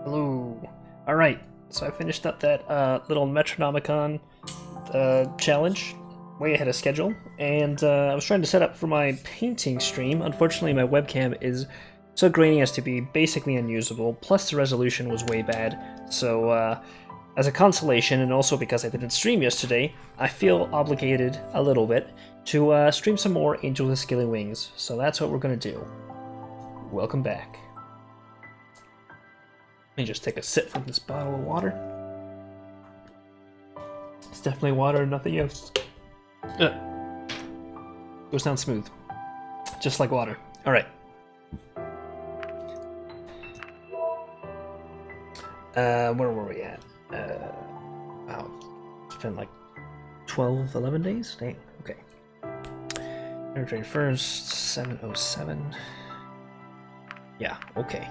Hello. Alright, so I finished up that little Metronomicon challenge, way ahead of schedule, and I was trying to set up for my painting stream. Unfortunately, my webcam is so grainy as to be basically unusable, plus the resolution was way bad, so as a consolation, and also because I didn't stream yesterday, I feel obligated a little bit to stream some more Angel with Scaly Wings, so that's what we're going to do. Welcome back. Let me just take a sip from this bottle of water. It's definitely water, nothing else. Goes down smooth. Just like water. Alright. Where were we at? Wow. It's been like 12, 11 days? Dang, okay. February 1st, 707. Yeah, okay.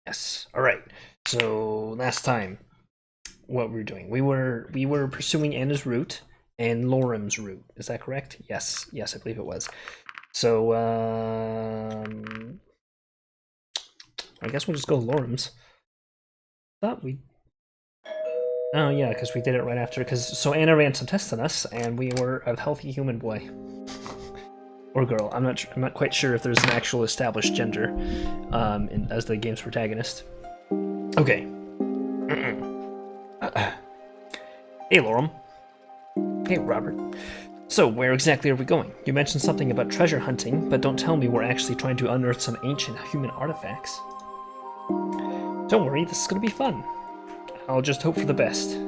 Yes. All right. So last time, what were we doing? We were pursuing Anna's route and Lorem's route. Is that correct? Yes. Yes, I believe it was. So I guess we'll just go Lorem's. Thought we. Oh yeah, because we did it right after. So Anna ran some tests on us, and we were a healthy human boy. Or girl. I'm not quite sure if there's an actual established gender as the game's protagonist. Okay. Hey, Lorem. Hey, Robert. So, where exactly are we going? You mentioned something about treasure hunting, but don't tell me we're actually trying to unearth some ancient human artifacts. Don't worry, this is gonna be fun. I'll just hope for the best.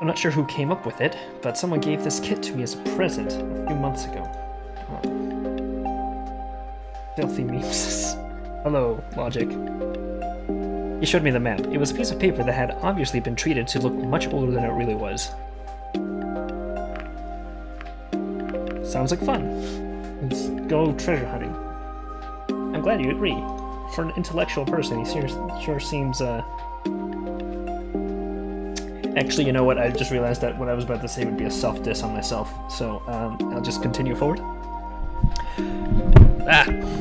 I'm not sure who came up with it, but someone gave this kit to me as a present a few months ago. Oh. Filthy memes. Hello, Logic. He showed me the map. It was a piece of paper that had obviously been treated to look much older than it really was. Sounds like fun. Let's go treasure hunting. I'm glad you agree. For an intellectual person, he sure seems, Actually, you know what? I just realized that what I was about to say would be a self-diss on myself, so I'll just continue forward.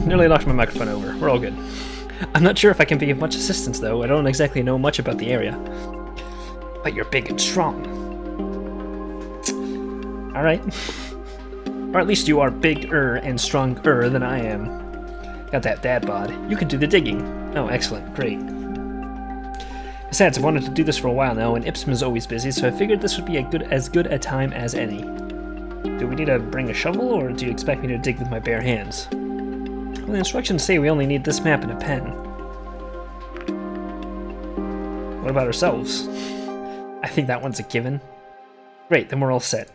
Nearly knocked my microphone over. We're all good. I'm not sure if I can be of much assistance, though. I don't exactly know much about the area. But you're big and strong. Alright. Or at least you are bigger and stronger than I am. Got that dad bod. You can do the digging. Oh, excellent. Great. Besides, I've wanted to do this for a while now, and Ipsum is always busy, so I figured this would be as good a time as any. Do we need to bring a shovel, or do you expect me to dig with my bare hands? Well, the instructions say we only need this map and a pen. What about ourselves? I think that one's a given. Great, then we're all set.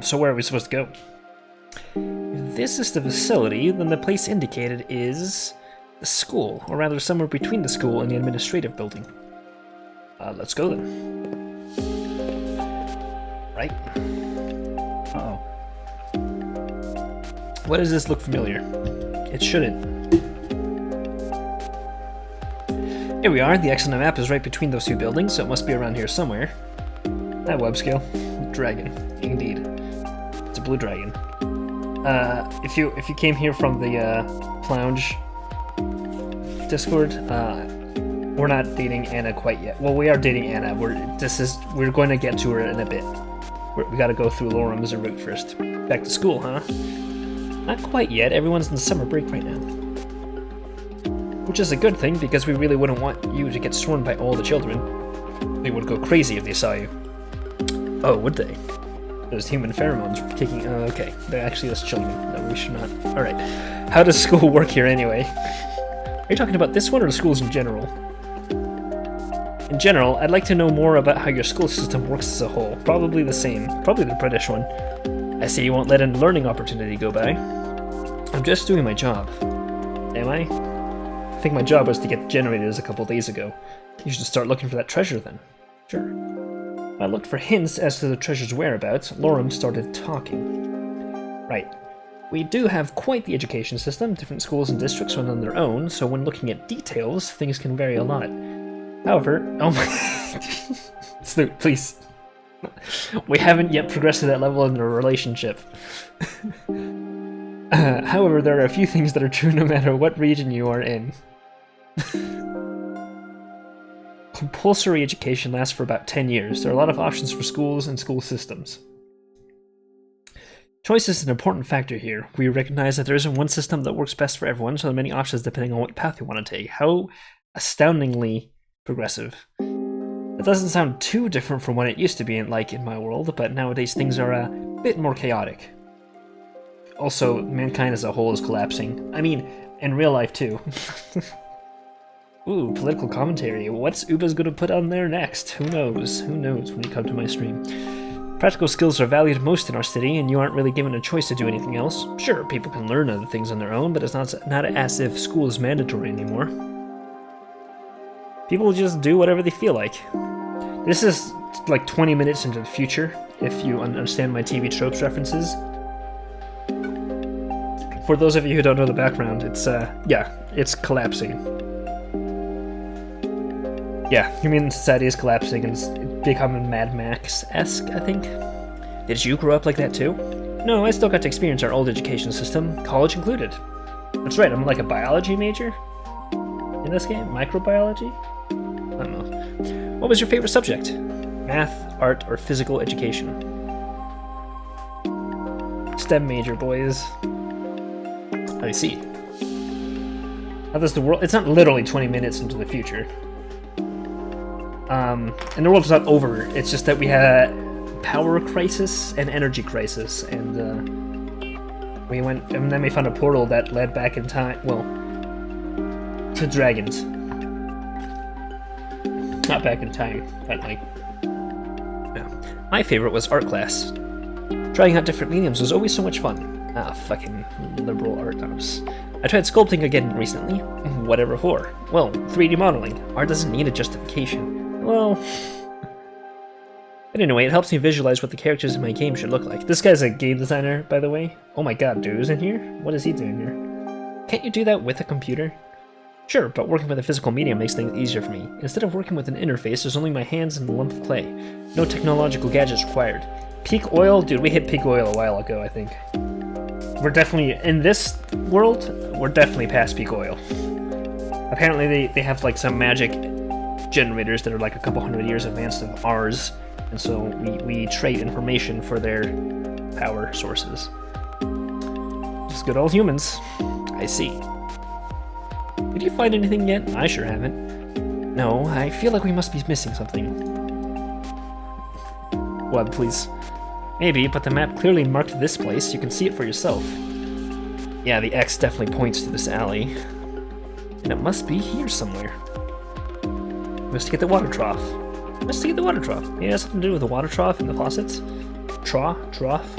So where are we supposed to go? If this is the facility, then the place indicated is the school, or rather somewhere between the school and the administrative building. Let's go then. Right? Uh-oh. Why does this look familiar? It shouldn't. Here we are. The X on the map is right between those two buildings, so it must be around here somewhere. That web scale. Dragon. Indeed. It's a blue dragon. If you came here from the Plounge Discord, we're not dating Anna quite yet. Well, we are dating Anna. We're going to get to her in a bit. We got to go through Lorem's route first. Back to school, huh? Not quite yet. Everyone's in the summer break right now, which is a good thing because we really wouldn't want you to get swarmed by all the children. They would go crazy if they saw you. Oh, would they? Those human pheromones kicking. Oh, okay. They're actually us children. No, we should not. All right. How does school work here anyway? Are you talking about this one or the schools in general? In general, I'd like to know more about how your school system works as a whole. Probably the same. Probably the British one. I see you won't let a learning opportunity go by. I'm just doing my job. Am I? I think my job was to get the generators a couple days ago. You should start looking for that treasure then. Sure. I looked for hints as to the treasure's whereabouts. Lorem started talking. Right. We do have quite the education system. Different schools and districts run on their own, so when looking at details, things can vary a lot. However, oh my... Snoot, please. We haven't yet progressed to that level in our relationship. However, there are a few things that are true no matter what region you are in. Compulsory education lasts for about 10 years. There are a lot of options for schools and school systems. Choice is an important factor here. We recognize that there isn't one system that works best for everyone, so there are many options depending on what path you want to take. How astoundingly progressive. It doesn't sound too different from what it used to be in my world, but nowadays things are a bit more chaotic. Also, mankind as a whole is collapsing. I mean, in real life too. Ooh, political commentary. What's Uba's gonna put on there next? Who knows? Who knows when you come to my stream. Practical skills are valued most in our city, and you aren't really given a choice to do anything else. Sure, people can learn other things on their own, but it's not as if school is mandatory anymore. People just do whatever they feel like. This is like 20 minutes into the future, if you understand my TV tropes references. For those of you who don't know the background, it's, yeah, it's collapsing. Yeah, human society is collapsing and it's becoming Mad Max-esque, I think. Did you grow up like that too? No, I still got to experience our old education system, college included. That's right, I'm like a biology major in this game? Microbiology? I don't know. What was your favorite subject? Math, art, or physical education? STEM major, boys. I see. How does the world... It's not literally 20 minutes into the future. And the world's not over. It's just that we had a power crisis and energy crisis, and we went, and then we found a portal that led back in time. Well, to dragons. Not back in time, but like. Yeah. My favorite was art class. Trying out different mediums was always so much fun. Ah, fucking liberal art house. I tried sculpting again recently. Whatever for? Well, 3D modeling. Art doesn't need a justification. Well, but anyway, it helps me visualize what the characters in my game should look like. This guy's a game designer, by the way. Oh my god, Dude's in here? What is he doing here? Can't you do that with a computer? Sure, but working with a physical medium makes things easier for me. Instead of working with an interface, there's only my hands and a lump of clay. No technological gadgets required. Peak oil? Dude, we hit peak oil a while ago, I think. We're definitely, in this world, we're definitely past peak oil. Apparently they have like some magic generators that are like a couple hundred years advanced of ours, and so we trade information for their power sources. Just good old humans. I see. Did you find anything yet? I sure haven't. No, I feel like we must be missing something. What, please? Maybe, but the map clearly marked this place. You can see it for yourself. Yeah, the X definitely points to this alley. And it must be here somewhere. Investigate the water trough. Investigate the water trough. Yeah, it has something to do with the water trough and the faucets. Trough?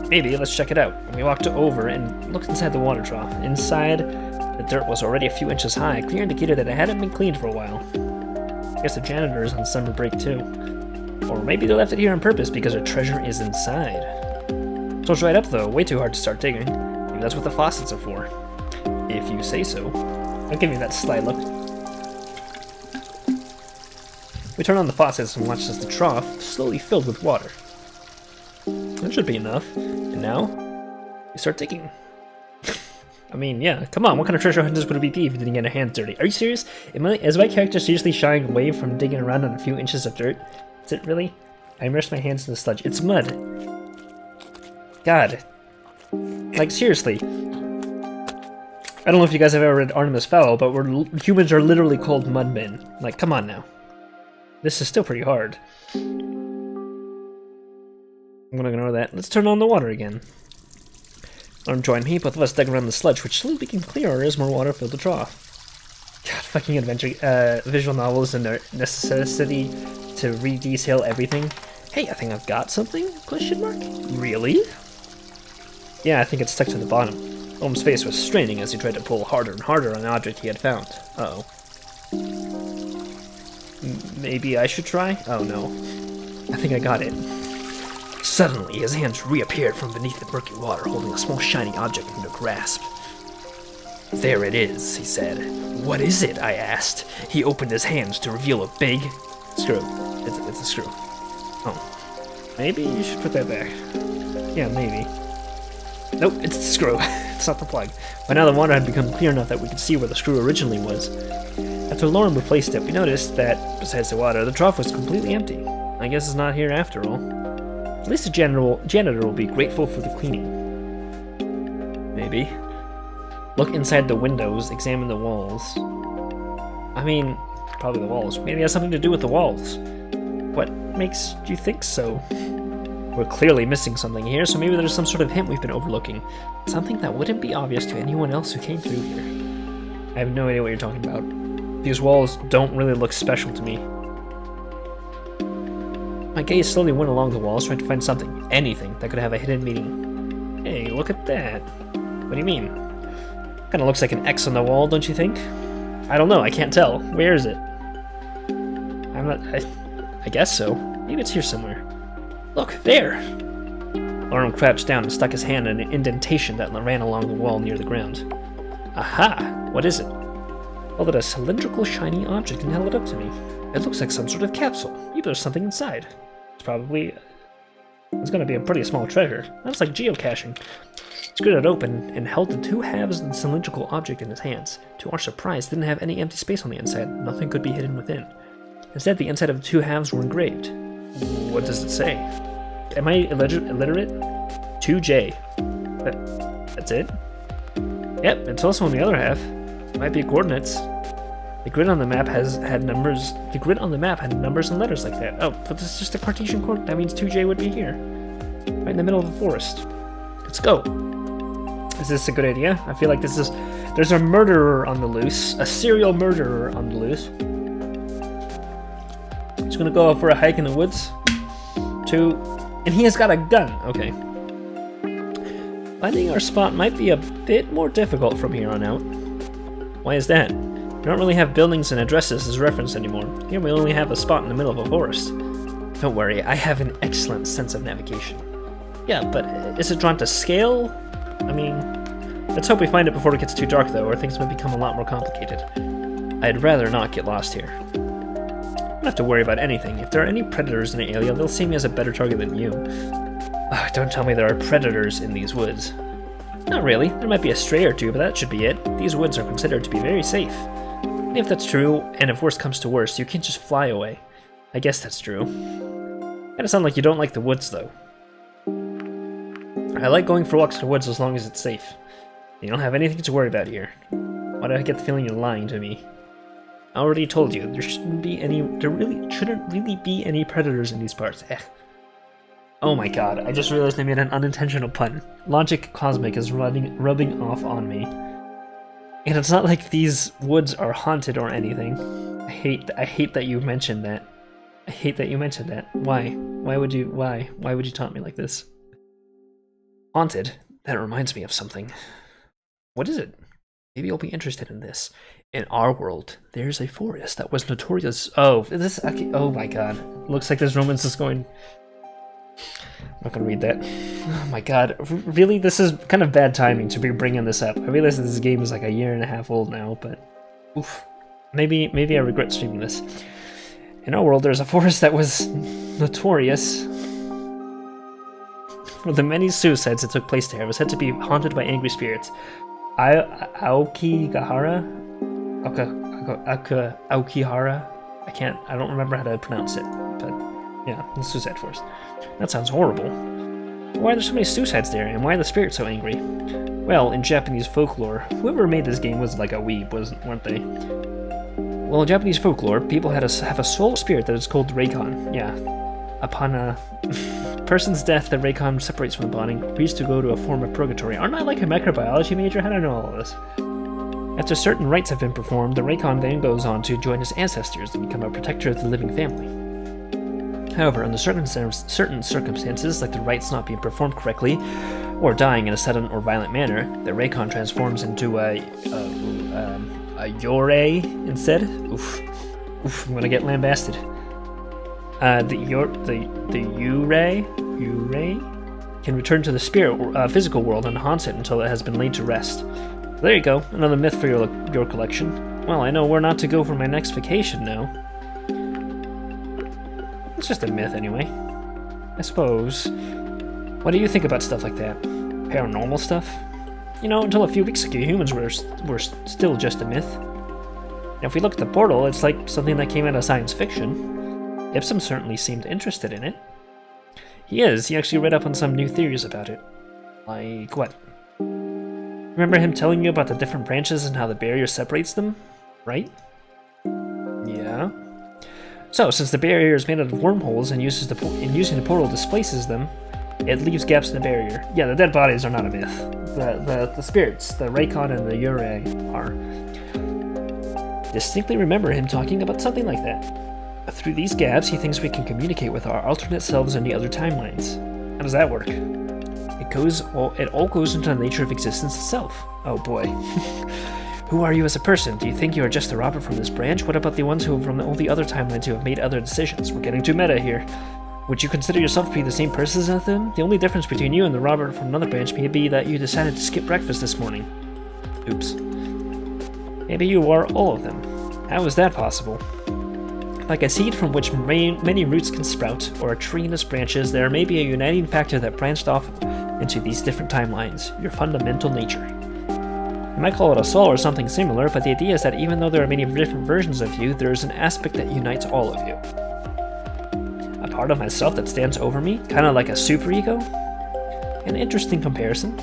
Maybe, let's check it out. And we walked over and looked inside the water trough. Inside, the dirt was already a few inches high, a clear indicator that it hadn't been cleaned for a while. I guess the janitor is on summer break too. Or maybe they left it here on purpose because our treasure is inside. So it's right up though, way too hard to start digging. Maybe that's what the faucets are for. If you say so. Don't give me that sly look. We turn on the faucets and watch as the trough slowly filled with water. That should be enough. And now, we start digging. I mean, yeah, come on, what kind of treasure hunters would it be if you didn't get your hands dirty? Are you serious? Is my character seriously shying away from digging around on a few inches of dirt? Is it really? I immersed my hands in the sludge. It's mud. God. Like, seriously. I don't know if you guys have ever read Artemis Fowl, but humans are literally called mudmen. Like, come on now. This is still pretty hard. I'm gonna ignore that. Let's turn on the water again. Join me, both of us dug around the sludge, which slowly became clearer as more water filled the trough. God, fucking adventure, visual novels and their necessity to re-detail everything. Hey, I think I've got something? Question mark? Really? Yeah, I think it's stuck to the bottom. Holmes' face was straining as he tried to pull harder and harder on an object he had found. Uh-oh. Maybe I should try? Oh no. I think I got it. Suddenly, his hands reappeared from beneath the murky water, holding a small shiny object in their grasp. There it is, he said. What is it? I asked. He opened his hands to reveal a big screw. It's a screw. Oh. Maybe you should put that back. Yeah, maybe. Nope, it's the screw. It's not the plug. By now the water had become clear enough that we could see where the screw originally was. After Lauren replaced it, we noticed that, besides the water, the trough was completely empty. I guess it's not here after all. At least the janitor will be grateful for the cleaning. Maybe. Look inside the windows, examine the walls. I mean, probably the walls. Maybe it has something to do with the walls. What makes you think so? We're clearly missing something here, so maybe there's some sort of hint we've been overlooking. Something that wouldn't be obvious to anyone else who came through here. I have no idea what you're talking about. These walls don't really look special to me. My gaze slowly went along the walls, trying to find something, anything, that could have a hidden meaning. Hey, look at that. What do you mean? Kinda looks like an X on the wall, don't you think? I don't know, I can't tell. Where is it? I guess so. Maybe it's here somewhere. Look, there! Lauren crouched down and stuck his hand in an indentation that ran along the wall near the ground. Aha! What is it? Well, that a cylindrical, shiny object and held it up to me. It looks like some sort of capsule. Maybe there's something inside. It's gonna be a pretty small treasure. That's like geocaching. He screwed it open and held the two halves of the cylindrical object in his hands. To our surprise, it didn't have any empty space on the inside. Nothing could be hidden within. Instead, the inside of the two halves were engraved. What does it say? Am I illiterate? 2J. That's it? Yep, it's also on the other half. It might be coordinates. The grid on the map had numbers. The grid on the map had numbers and letters like that. Oh, but this is just a Cartesian coordinate. That means 2J would be here, right in the middle of the forest. Let's go. Is this a good idea? I feel like there's a murderer on the loose, a serial murderer on the loose. Just gonna go for a hike in the woods. And he has got a gun. Okay. Finding our spot might be a bit more difficult from here on out. Why is that? We don't really have buildings and addresses as reference anymore. Here we only have a spot in the middle of a forest. Don't worry, I have an excellent sense of navigation. Yeah, but is it drawn to scale? I mean, let's hope we find it before it gets too dark though, or things might become a lot more complicated. I'd rather not get lost here. I don't have to worry about anything. If there are any predators in the area, they'll see me as a better target than you. Oh, don't tell me there are predators in these woods. Not really. There might be a stray or two, but that should be it. These woods are considered to be very safe. And if that's true, and if worst comes to worst, you can't just fly away. I guess that's true. Kinda sound like you don't like the woods, though. I like going for walks in the woods as long as it's safe. You don't have anything to worry about here. Why do I get the feeling you're lying to me? I already told you, there shouldn't really be any predators in these parts. Oh my god, I just realized I made an unintentional pun. Logic Cosmic is rubbing off on me. And it's not like these woods are haunted or anything. I hate that you mentioned that. I hate that you mentioned that. Why? Why would you taunt me like this? Haunted? That reminds me of something. What is it? Maybe you'll be interested in this. In our world, there's a forest that was notorious. Oh, oh my god. Looks like this romance is going... I'm not gonna read that. Oh my god. Really? This is kind of bad timing to be bringing this up. I realize that this game is like a year and a half old now, but... Oof. Maybe I regret streaming this. In our world, there's a forest that was notorious for the many suicides that took place there. It was said to be haunted by angry spirits. Aokigahara? Aokihara? I don't remember how to pronounce it, but yeah, the suicide forest. That sounds horrible. Why are there so many suicides there, and why are the spirits so angry? Well, in Japanese folklore, whoever made this game was like a weeb, weren't they? Well, in Japanese folklore, people have a soul spirit that is called Reikon. Yeah. Upon a person's death, the Reikon separates from the body and agrees to go to a form of purgatory. Aren't I like a microbiology major? How do I know all of this? After certain rites have been performed, the Reikon then goes on to join his ancestors and become a protector of the living family. However, under certain circumstances, like the rites not being performed correctly, or dying in a sudden or violent manner, the Reikon transforms into a Yorei instead. Oof, I'm gonna get lambasted. The Yurei can return to the spirit physical world and haunt it until it has been laid to rest. There you go, another myth for your collection. Well, I know where not to go for my next vacation now. It's just a myth anyway. I suppose. What do you think about stuff like that? Paranormal stuff? You know, until a few weeks ago, humans were still just a myth. Now, if we look at the portal, it's like something that came out of science fiction. Ipsum certainly seemed interested in it. He is. He actually read up on some new theories about it. Like what? Remember him telling you about the different branches and how the barrier separates them? Right? Yeah. So, since the barrier is made out of wormholes and using the portal displaces them, it leaves gaps in the barrier. Yeah, the dead bodies are not a myth. The spirits, the Raycon and the Yurei, are. Distinctly remember him talking about something like that. Through these gaps, he thinks we can communicate with our alternate selves in the other timelines. How does that work? It all goes into the nature of existence itself. Oh boy. Who are you as a person? Do you think you are just a Robert from this branch? What about the ones who from all the other timelines who have made other decisions? We're getting too meta here. Would you consider yourself to be the same person as them? The only difference between you and the Robert from another branch may be that you decided to skip breakfast this morning. Oops. Maybe you are all of them. How is that possible? Like a seed from which many roots can sprout, or a tree and its branches, there may be a uniting factor that branched off into these different timelines, your fundamental nature. You might call it a soul or something similar, but the idea is that even though there are many different versions of you, there is an aspect that unites all of you. A part of myself that stands over me, kind of like a superego? An interesting comparison.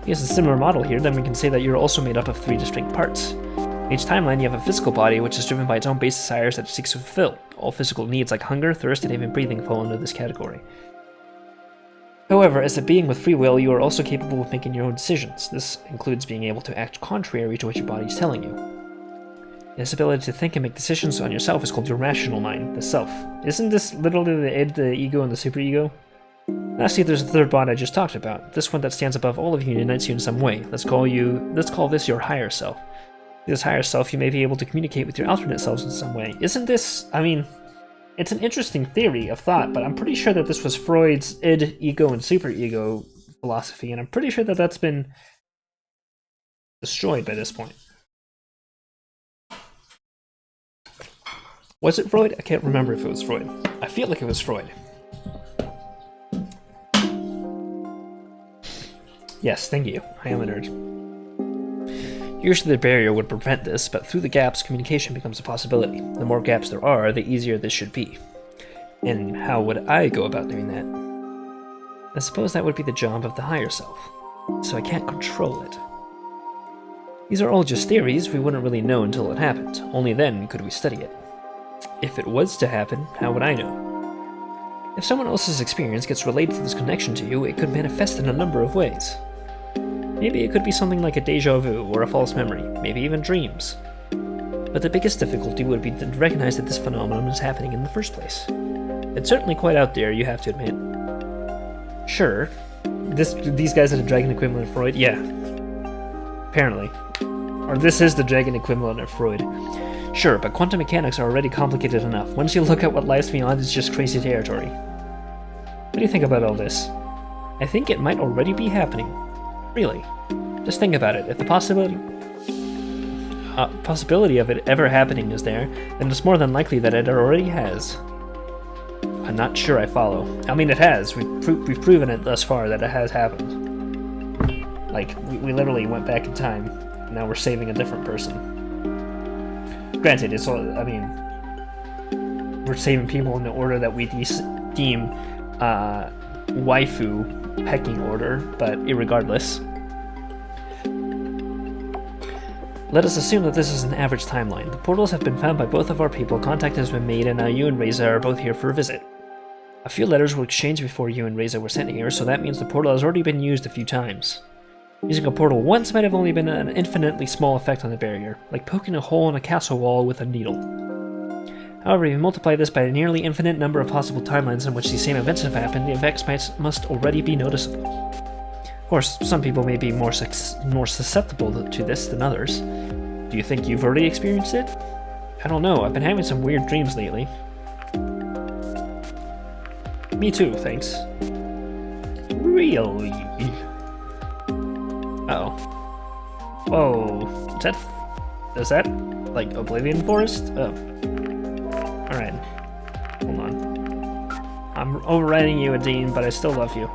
Here's a similar model here, then we can say that you're also made up of 3 distinct parts. In each timeline, you have a physical body which is driven by its own base desires that it seeks to fulfill. All physical needs like hunger, thirst, and even breathing fall into this category. However, as a being with free will, you are also capable of making your own decisions. This includes being able to act contrary to what your body is telling you. This ability to think and make decisions on yourself is called your rational mind, the self. Isn't this literally the id, the ego, and the superego? Lastly, there's the third bond I just talked about. This one that stands above all of you and unites you in some way. Let's call this your higher self. This higher self, you may be able to communicate with your alternate selves in some way. Isn't this, I mean, it's an interesting theory of thought, but I'm pretty sure that this was Freud's id, ego, and superego philosophy, and I'm pretty sure that that's been destroyed by this point. Was it Freud? I can't remember if it was Freud. I feel like it was Freud. Yes, thank you. I am a nerd. Usually the barrier would prevent this, but through the gaps, communication becomes a possibility. The more gaps there are, the easier this should be. And how would I go about doing that? I suppose that would be the job of the higher self, so I can't control it. These are all just theories we wouldn't really know until it happened. Only then could we study it. If it was to happen, how would I know? If someone else's experience gets relayed through this connection to you, it could manifest in a number of ways. Maybe it could be something like a déjà vu or a false memory, maybe even dreams. But the biggest difficulty would be to recognize that this phenomenon is happening in the first place. It's certainly quite out there, you have to admit. Sure, these guys are the dragon equivalent of Freud? Yeah. Apparently. Or this is the dragon equivalent of Freud. Sure, but quantum mechanics are already complicated enough. Once you look at what lies beyond, it's just crazy territory. What do you think about all this? I think it might already be happening. Really. Just think about it. If the possibility of it ever happening is there, then it's more than likely that it already has. I'm not sure I follow. I mean, it has. We've proven it thus far that it has happened. Like, we literally went back in time. And now we're saving a different person. Granted, it's all, I mean, we're saving people in the order that we deem waifu pecking order, but irregardless. Let us assume that this is an average timeline. The portals have been found by both of our people, contact has been made, and now you and Reza are both here for a visit. A few letters were exchanged before you and Reza were sent here, so that means the portal has already been used a few times. Using a portal once might have only been an infinitely small effect on the barrier, like poking a hole in a castle wall with a needle. However, if you multiply this by a nearly infinite number of possible timelines in which these same events have happened, the effects must already be noticeable. Of course, some people may be more susceptible to this than others. Do you think you've already experienced it? I don't know, I've been having some weird dreams lately. Me too, thanks. Really? Uh-oh. Whoa. Is that, like, Oblivion Forest? Oh. Alright. Hold on. I'm overriding you, Adine, but I still love you.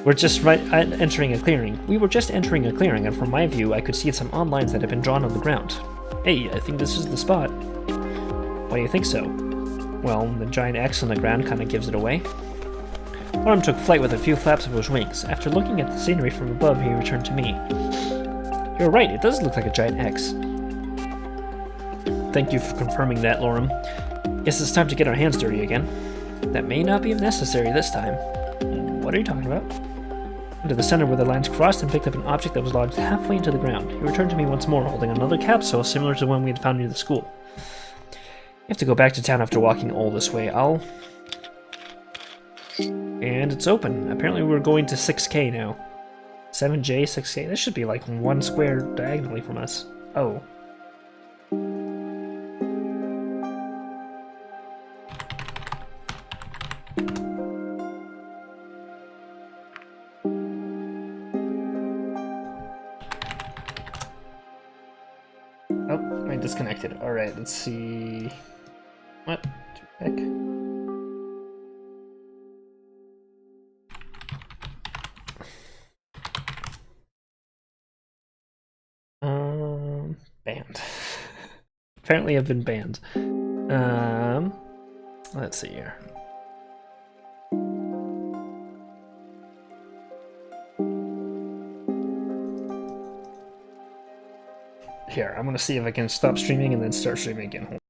We're just entering a clearing. We were just entering a clearing, and from my view, I could see some odd lines that had been drawn on the ground. Hey, I think this is the spot. Why do you think so? Well, the giant X on the ground kind of gives it away. Orm took flight with a few flaps of his wings. After looking at the scenery from above, he returned to me. You're right, it does look like a giant X. Thank you for confirming that, Lorem. Guess it's time to get our hands dirty again. That may not be necessary this time. What are you talking about? Into the center where the lines crossed and picked up an object that was lodged halfway into the ground. He returned to me once more, holding another capsule similar to the one we had found near the school. You have to go back to town after walking all this way. And it's open. Apparently we're going to 6K now. 7J, 6K. This should be like one square diagonally from us. Oh. Oh, I disconnected. Alright, let's see. What? To pick. Banned. Apparently I've been banned. Let's see here. Here, I'm gonna see if I can stop streaming and then start streaming again.